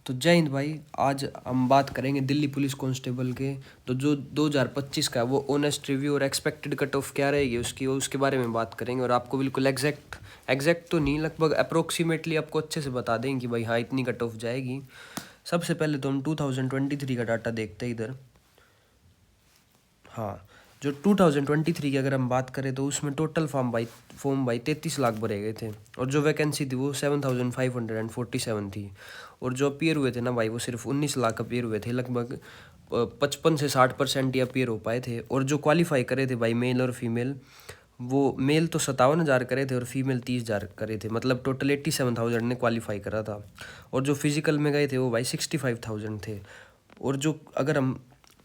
तो जय हिंद भाई। आज हम बात करेंगे दिल्ली पुलिस कांस्टेबल के। तो जो 2025 का है वो ऑनेस्ट रिव्यू और एक्सपेक्टेड कट ऑफ क्या रहेगी उसकी, उसके बारे में बात करेंगे। और आपको बिल्कुल एग्जैक्ट तो नहीं, लगभग अप्रोक्सीमेटली आपको अच्छे से बता देंगे कि भाई हाँ इतनी कट ऑफ जाएगी। सबसे पहले तो हम 2023 का डाटा देखते हैं इधर। हाँ, जो 2023 की अगर हम बात करें तो उसमें टोटल फॉर्म भाई 33 लाख भरे गए थे। और जो वैकेंसी थी वो 7547 थी। और जो अपीयर हुए थे ना भाई वो सिर्फ 19 लाख अपीयर हुए थे। लगभग 55 से 60% ही अपीयर हो पाए थे। और जो क्वालिफाई करे थे भाई मेल और फीमेल, वो मेल तो 57,000 करे थे और फीमेल 30,000 करे थे। मतलब टोटल 87,000 ने क्वालिफाई करा था। और जो फिजिकल में गए थे वो भाई 65,000 थे। और जो अगर हम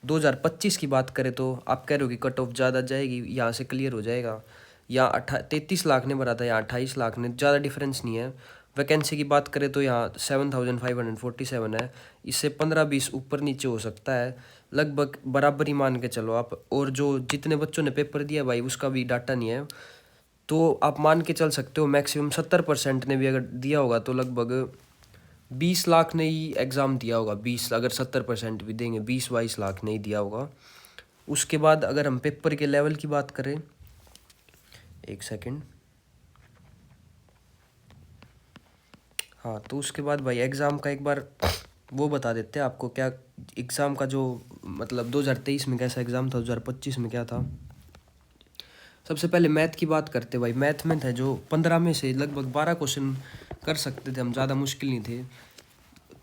2025 की बात करें तो आप कह रहे हो कि कट ऑफ ज़्यादा जाएगी, यहाँ से क्लियर हो जाएगा। यहाँ 33 लाख ने भरा था, यहाँ 28 लाख ने, ज़्यादा डिफरेंस नहीं है। वैकेंसी की बात करें तो यहाँ 7,547 है। इससे 15-20 ऊपर नीचे हो सकता है, लगभग बराबर ही मान के चलो आप। और जो जितने बच्चों ने पेपर दिया भाई उसका भी डाटा नहीं है, तो आप मान के चल सकते हो मैक्सिमम 70% ने भी अगर दिया होगा तो लगभग 20 लाख ने ही एग्ज़ाम दिया होगा। 20 अगर 70% भी देंगे, 20-22 लाख ने ही दिया होगा। उसके बाद अगर हम पेपर के लेवल की बात करें, एक सेकंड। हाँ, तो उसके बाद भाई एग्ज़ाम का एक बार वो बता देते हैं आपको क्या एग्ज़ाम का जो मतलब 2023 में कैसा एग्ज़ाम था, 2025 में क्या था। सबसे पहले मैथ की बात करते भाई। मैथ में था जो 15 में से लगभग 12 क्वेश्चन कर सकते थे हम, ज़्यादा मुश्किल नहीं थे।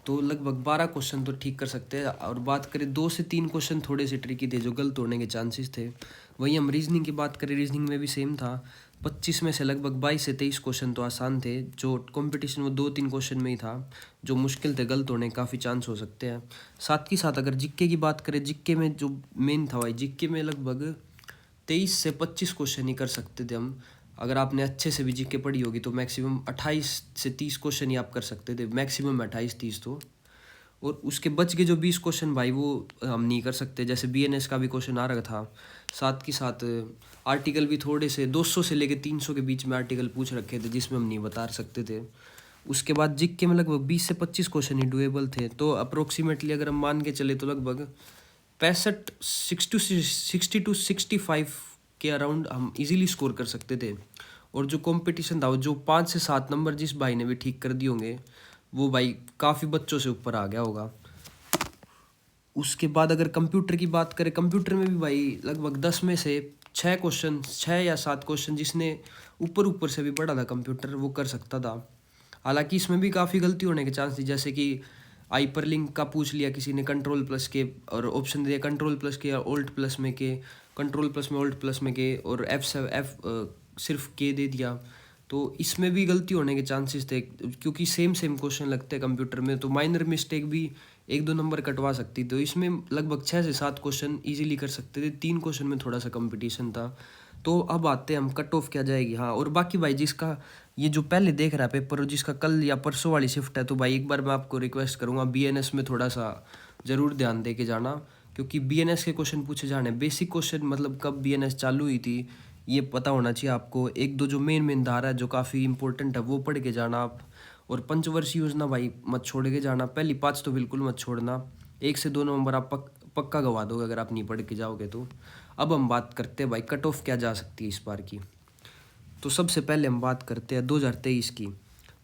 तो लगभग 12 क्वेश्चन तो ठीक कर सकते हैं। और बात करें 2 से 3 क्वेश्चन थोड़े से ट्रिकी थे जो गलत होने के चांसेस थे। वहीं हम रीजनिंग की बात करें, रीजनिंग में भी सेम था। 25 में से लगभग 22 से 23 क्वेश्चन तो आसान थे। जो कंपटीशन वो 2-3 क्वेश्चन में ही था जो मुश्किल थे, गलत होने के काफ़ी चांस हो सकते हैं। साथ ही साथ अगर जिक्के की बात करें, जिक्के में जो मेन था भाई, जिक्के में लगभग 23 से 25 क्वेश्चन ही कर सकते थे हम। अगर आपने अच्छे से भी जीके पढ़ी होगी तो मैक्सिमम 28 से 30 क्वेश्चन ही आप कर सकते थे, मैक्सिमम 28-30 तो। और उसके बच के जो 20 क्वेश्चन भाई वो हम नहीं कर सकते। जैसे बीएनएस का भी क्वेश्चन आ रहा था, साथ के साथ आर्टिकल भी थोड़े से 200 से लेके 300 के बीच में आर्टिकल पूछ रखे थे जिसमें हम नहीं बता सकते थे। उसके बाद जिक्के में लगभग 20 से 25 क्वेश्चन ही डुएबल थे। तो अप्रोक्सीमेटली अगर हम मान के चले तो लगभग 60 टू 65 के अराउंड हम इजीली स्कोर कर सकते थे। और जो कंपटीशन था वो जो 5 से 7 नंबर जिस भाई ने भी ठीक कर दिए होंगे वो भाई काफ़ी बच्चों से ऊपर आ गया होगा। उसके बाद अगर कंप्यूटर की बात करें, कंप्यूटर में भी भाई लगभग 10 में से 6 या 7 क्वेश्चन जिसने ऊपर ऊपर से भी पढ़ा था कंप्यूटर वो कर सकता था। हालांकि इसमें भी काफ़ी गलती होने के चांस थी। जैसे कि हाइपरलिंक का पूछ लिया किसी ने कंट्रोल प्लस के, और ऑप्शन दिया कंट्रोल प्लस के या ओल्ट प्लस में के, कंट्रोल प्लस में ओल्ट प्लस में के, और एफ सिर्फ के दे दिया। तो इसमें भी गलती होने के चांसेस थे क्योंकि सेम सेम क्वेश्चन लगते हैं कंप्यूटर में, तो माइनर मिस्टेक भी 1-2 नंबर कटवा सकती। तो इसमें लगभग 6 से 7 क्वेश्चन इजीली कर सकते थे, 3 क्वेश्चन में थोड़ा सा कंपटीशन था। तो अब आते हैं हम कट ऑफ क्या जाएगी। हाँ, और बाकी भाई जिसका ये जो पहले देख रहा है पेपर और जिसका कल या परसों वाली शिफ्ट है, तो भाई एक बार मैं आपको रिक्वेस्ट करूँगा बीएनएस में थोड़ा सा ज़रूर ध्यान दे के जाना। क्योंकि बीएनएस के क्वेश्चन पूछे जाने, बेसिक क्वेश्चन मतलब कब बीएनएस चालू हुई थी ये पता होना चाहिए आपको। 1-2 जो मेन धारा है जो काफ़ी इंपॉर्टेंट है वो पढ़ के जाना आप। और पंचवर्षीय योजना भाई मत छोड़ के जाना, पहली 5 तो बिल्कुल मत छोड़ना। 1 से 2 नंबर आप पक्का गवा दोगे अगर आप नहीं पढ़ के जाओगे तो। अब हम बात करते हैं भाई कट ऑफ क्या जा सकती है इस बार की। तो सबसे पहले हम बात करते हैं 2023 की।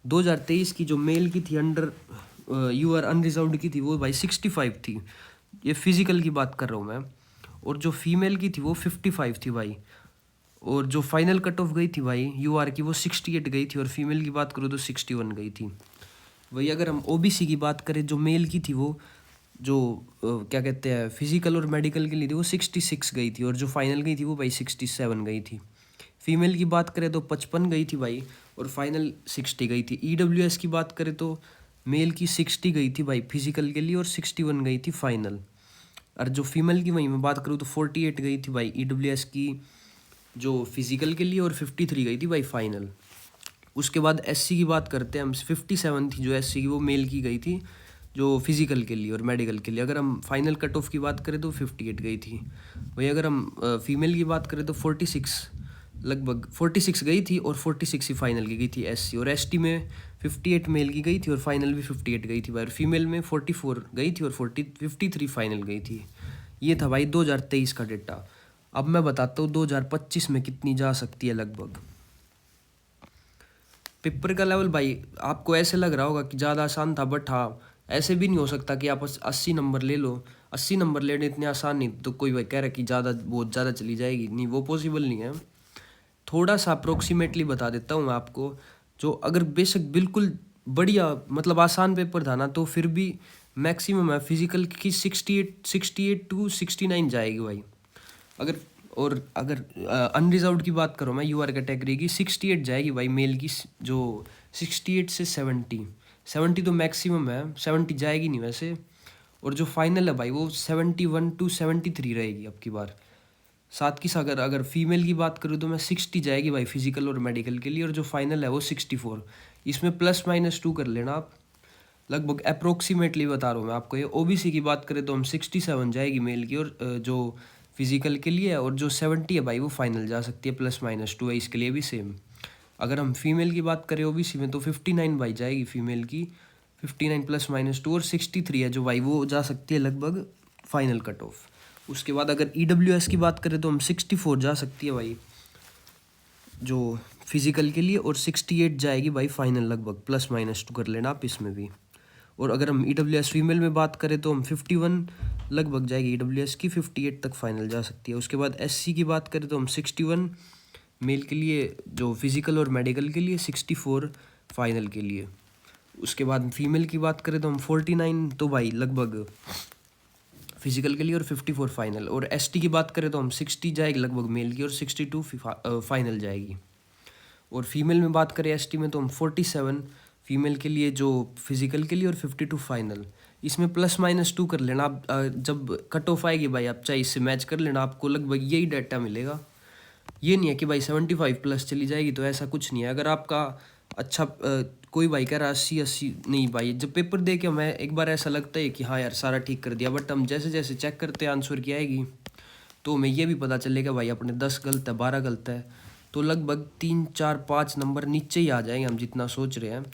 2023 की जो मेल की थी अंडर यूआर अनरिजर्व्ड की थी वो भाई 65 थी। ये फिजिकल की बात कर रहा हूँ मैं। और जो फीमेल की थी वो 55 थी भाई। और जो फाइनल कट ऑफ गई थी भाई यूआर की वो 68 गई थी। और फीमेल की बात करूँ तो 61 गई थी। वही अगर हम ओबीसी की बात करें, जो मेल की थी वो जो क्या कहते हैं फिजिकल और मेडिकल के लिए थी वो 66 गई थी। और जो फाइनल गई थी वो भाई 67 गई थी। फीमेल की बात करें तो 55 गई थी भाई और फाइनल 60 गई थी। ईडब्ल्यूएस की बात करें तो मेल की 60 गई थी भाई फिजिकल के लिए और 61 गई थी फाइनल। और जो फीमेल की वहीं मैं बात करूँ तो 48 गई थी भाई ईडब्ल्यूएस की जो फिजिकल के लिए और 53 गई थी भाई फाइनल। उसके बाद एससी की बात करते हैं हम, 57 थी जो एससी की वो मेल की गई थी जो फिजिकल के लिए और मेडिकल के लिए। अगर हम फाइनल कट ऑफ की बात करें तो 58 गई थी। वही अगर हम फीमेल की बात करें तो 46 लगभग 46 गई थी और 46 ही फाइनल की गई थी एससी, और एसटी में 58 मेल की गई थी और फाइनल भी 58 गई थी भाई, और फीमेल में 44 गई थी और 53 फाइनल गई थी। ये था भाई 2023 का डेटा। अब मैं बताता हूँ 2025 में कितनी जा सकती है लगभग। पेपर का लेवल भाई आपको ऐसे लग रहा होगा कि ज़्यादा आसान था, बट हाँ ऐसे भी नहीं हो सकता कि आप 80 नंबर ले लो। 80 नंबर लेने इतने आसान नहीं, तो कोई भाई कह रहा है कि ज़्यादा बहुत ज़्यादा चली जाएगी, नहीं वो पॉसिबल नहीं है। थोड़ा सा अप्रोक्सीमेटली बता देता हूँ मैं आपको। जो अगर बेशक बिल्कुल बढ़िया मतलब आसान पेपर था ना, तो फिर भी मैक्सिमम है फिजिकल की 68 टू 69 जाएगी भाई। अगर और अगर अनरिजर्व्ड की बात करूँ मैं यूआर कैटेगरी की 68 जाएगी भाई मेल की, जो 68 से 70 तो मैक्सिमम है, 70 जाएगी नहीं वैसे। और जो फाइनल है भाई वो 71 टू 73 रहेगी अब की बार। साथ की अगर अगर फीमेल की बात करूँ तो मैं 60 जाएगी भाई फिजिकल और मेडिकल के लिए, और जो फाइनल है वो 64। इसमें +-2 कर लेना आप, लगभग अप्रोक्सीमेटली बता रहा हूँ मैं आपको ये। ओबीसी की बात करें तो हम 67 जाएगी मेल की, और जो फिजिकल के लिए है, और जो 70 है भाई वो फाइनल जा सकती है, +-2 है इसके लिए भी सेम। अगर हम फीमेल की बात करें ओबीसी में तो 59 भाई जाएगी फीमेल की, 59 +-2, और 63 है जो भाई वो जा सकती है लगभग फाइनल कट ऑफ। उसके बाद अगर ईडब्ल्यूएस की बात करें तो हम 64 जा सकती है भाई जो फिजिकल के लिए, और 68 जाएगी भाई फाइनल, लगभग +-2 कर लेना आप इसमें भी। और अगर हम ईडब्ल्यूएस फीमेल में बात करें तो हम 51 लगभग जाएगी ईडब्ल्यूएस की, 58 तक फाइनल जा सकती है। उसके बाद एससी की बात करें तो हम 61 मेल के लिए जो फिजिकल और मेडिकल के लिए, 64 फाइनल के लिए। उसके बाद फीमेल की बात करें तो हम 49 तो भाई लगभग फिजिकल के लिए, और 54 फाइनल। और एसटी की बात करें तो हम 60 जाएगी लगभग मेल की, और 62 फाइनल जाएगी। और फीमेल में बात करें एसटी में तो हम 47 फीमेल के लिए जो फिजिकल के लिए, और 52 फाइनल। इसमें +-2 कर लेना आप, जब कट ऑफ आएगी भाई आप चाहे इससे मैच कर लेना, आपको लगभग यही डाटा मिलेगा। ये नहीं है कि भाई 75+ चली जाएगी, तो ऐसा कुछ नहीं है। अगर आपका अच्छा कोई भाई कह रहा 80 नहीं भाई, जब पेपर दे के हमें एक बार ऐसा लगता है कि हाँ यार सारा ठीक कर दिया, बट हम जैसे जैसे चेक करते हैं आंसर की आएगी, तो हमें ये भी पता चलेगा भाई अपने 10 गलत है, 12 गलत है, तो लगभग 3 4 5 नंबर नीचे ही आ जाएंगे हम जितना सोच रहे हैं।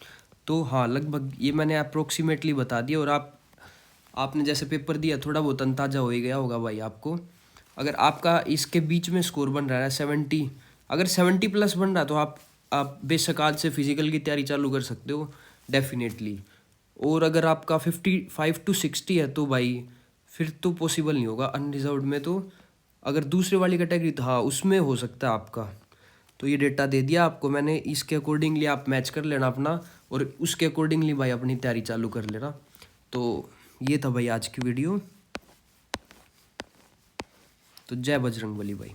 तो हाँ लगभग ये मैंने अप्रोक्सीमेटली बता दिया। और आपने जैसे पेपर दिया थोड़ा बहुत अंदाजा हो ही गया होगा भाई आपको। अगर आपका इसके बीच में स्कोर बन रहा है 70, अगर 70+ बन रहा है तो आप बेशक आज से फिजिकल की तैयारी चालू कर सकते हो डेफिनेटली। और अगर आपका 55 टू 60 है तो भाई फिर तो पॉसिबल नहीं होगा अनरिजर्व्ड में। तो अगर दूसरे वाली कैटेगरी तो हाँ उसमें हो सकता है आपका। तो ये डेटा दे दिया आपको मैंने, इसके अकॉर्डिंगली आप मैच कर लेना अपना, और उसके अकॉर्डिंगली भाई अपनी तैयारी चालू कर लेना। तो ये था भाई आज की वीडियो। तो जय बजरंगबली भाई।